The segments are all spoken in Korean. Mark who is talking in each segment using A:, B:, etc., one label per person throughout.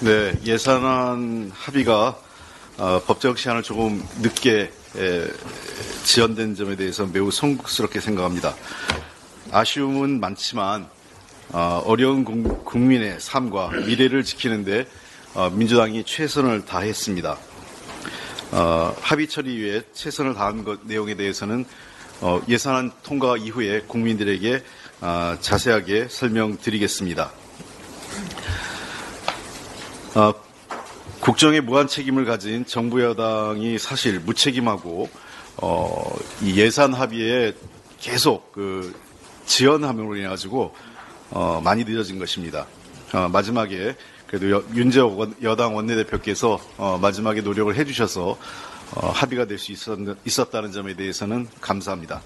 A: 네, 예산안 합의가 법적 시한을 조금 늦게 지연된 점에 대해서 매우 송구스럽게 생각합니다. 아쉬움은 많지만 어려운 국민의 삶과 미래를 지키는데 민주당이 최선을 다했습니다. 합의 처리 위에 최선을 다한 내용에 대해서는 예산안 통과 이후에 국민들에게 자세하게 설명드리겠습니다. 국정에 무한 책임을 가진 정부 여당이 사실 무책임하고 이 예산 합의에 계속 지연함으로 인해 가지고 많이 늦어진 것입니다. 마지막에 그래도 윤재옥 여당 원내대표께서 마지막에 노력을 해주셔서 합의가 될 수 있었다는 점에 대해서는 감사합니다.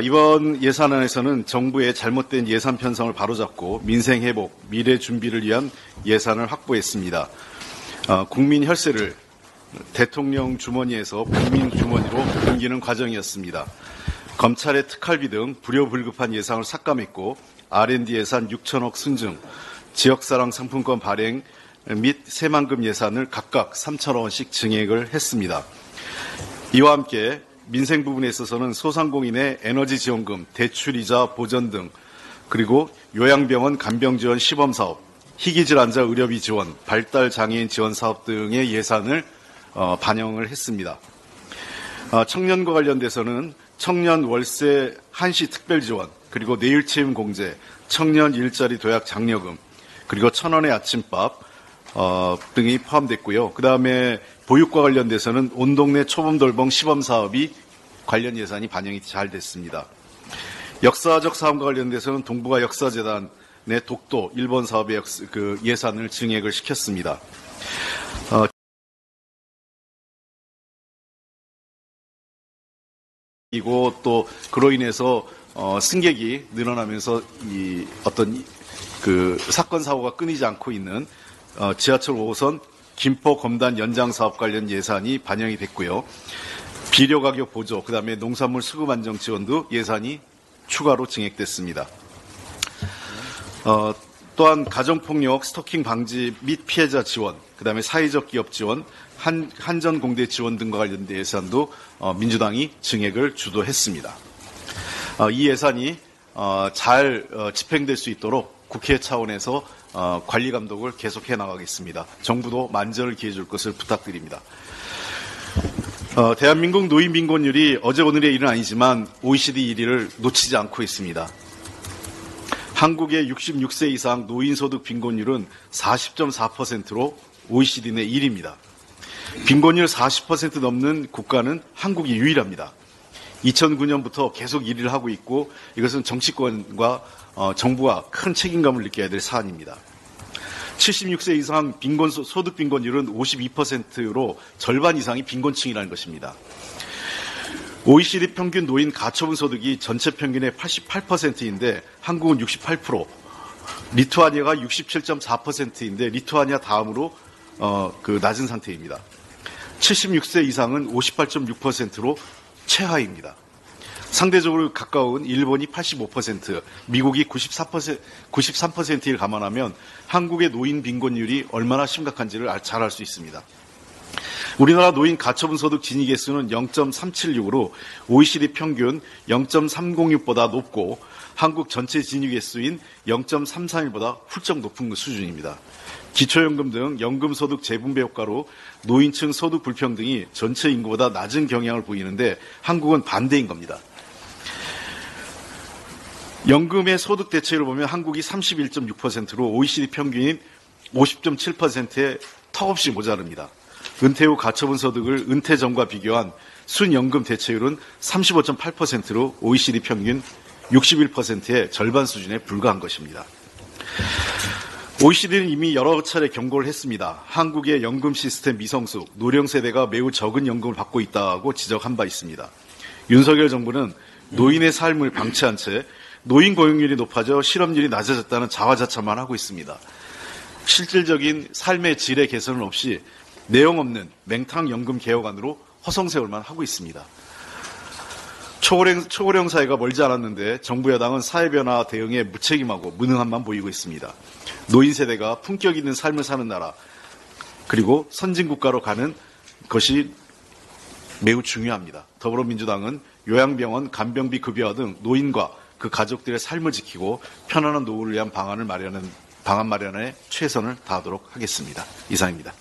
A: 이번 예산안에서는 정부의 잘못된 예산 편성을 바로잡고 민생 회복, 미래 준비를 위한 예산을 확보했습니다. 국민 혈세를 대통령 주머니에서 국민 주머니로 옮기는 과정이었습니다. 검찰의 특활비 등 불효불급한 예산을 삭감했고 R&D 예산 6천억 순증, 지역사랑 상품권 발행 및 새만금 예산을 각각 3천억 원씩 증액을 했습니다. 이와 함께 민생 부분에 있어서는 소상공인의 에너지 지원금, 대출이자 보전 등 그리고 요양병원 간병 지원 시범사업, 희귀질환자 의료비 지원, 발달장애인 지원 사업 등의 예산을 반영을 했습니다. 청년과 관련돼서는 청년 월세 한시 특별 지원, 그리고 내일체임 공제, 청년 일자리 도약 장려금, 그리고 1,000원의 아침밥 등이 포함됐고요. 그다음에 보육과 관련돼서는 온동네 초범돌봄 시범사업이 관련 예산이 반영이 잘 됐습니다. 역사적 사업과 관련돼서는 동북아 역사재단의 독도 일본 사업의 예산을 증액을 시켰습니다. 이고 또 그로 인해서 승객이 늘어나면서 이 어떤 사건 사고가 끊이지 않고 있는 지하철 5호선 김포 검단 연장 사업 관련 예산이 반영이 됐고요. 비료 가격 보조, 그다음에 농산물 수급 안정 지원도 예산이 추가로 증액됐습니다. 또한 가정폭력 스토킹 방지 및 피해자 지원, 그다음에 사회적 기업 지원, 한전공대 지원 등과 관련된 예산도 민주당이 증액을 주도했습니다. 이 예산이 잘 집행될 수 있도록 국회 차원에서 관리 감독을 계속해 나가겠습니다. 정부도 만전을 기해 줄 것을 부탁드립니다. 대한민국 노인 빈곤율이 어제 오늘의 일은 아니지만 OECD 1위를 놓치지 않고 있습니다. 한국의 66세 이상 노인 소득 빈곤율은 40.4%로 OECD 내 1위입니다. 빈곤율 40% 넘는 국가는 한국이 유일합니다. 2009년부터 계속 1위를 하고 있고 이것은 정치권과 정부가 큰 책임감을 느껴야 될 사안입니다. 76세 이상 소득 빈곤율은 52%로 절반 이상이 빈곤층이라는 것입니다. OECD 평균 노인 가처분 소득이 전체 평균의 88%인데 한국은 68%, 리투아니아가 67.4%인데 리투아니아 다음으로 낮은 상태입니다. 76세 이상은 58.6%로 최하입니다. 상대적으로 가까운 일본이 85%, 미국이 93%를 감안하면 한국의 노인 빈곤율이 얼마나 심각한지를 잘 알 수 있습니다. 우리나라 노인 가처분 소득 진위 개수는 0.376으로 OECD 평균 0.306보다 높고 한국 전체 진위 개수인 0.331보다 훌쩍 높은 수준입니다. 기초연금 등 연금소득 재분배 효과로 노인층 소득 불평등이 전체 인구보다 낮은 경향을 보이는데 한국은 반대인 겁니다. 연금의 소득 대체율을 보면 한국이 31.6%로 OECD 평균인 50.7%에 턱없이 모자릅니다. 은퇴 후 가처분 소득을 은퇴 전과 비교한 순연금 대체율은 35.8%로 OECD 평균 61%의 절반 수준에 불과한 것입니다. OECD는 이미 여러 차례 경고를 했습니다. 한국의 연금 시스템 미성숙, 노령 세대가 매우 적은 연금을 받고 있다고 지적한 바 있습니다. 윤석열 정부는 노인의 삶을 방치한 채 노인 고용률이 높아져 실업률이 낮아졌다는 자화자찬만 하고 있습니다. 실질적인 삶의 질의 개선은 없이 내용 없는 맹탕 연금 개혁안으로 허송세월만 하고 있습니다. 초고령 사회가 멀지 않았는데 정부 여당은 사회 변화 대응에 무책임하고 무능함만 보이고 있습니다. 노인 세대가 품격 있는 삶을 사는 나라 그리고 선진국가로 가는 것이 매우 중요합니다. 더불어민주당은 요양병원, 간병비 급여화 등 노인과 그 가족들의 삶을 지키고 편안한 노후를 위한 방안 마련에 최선을 다하도록 하겠습니다. 이상입니다.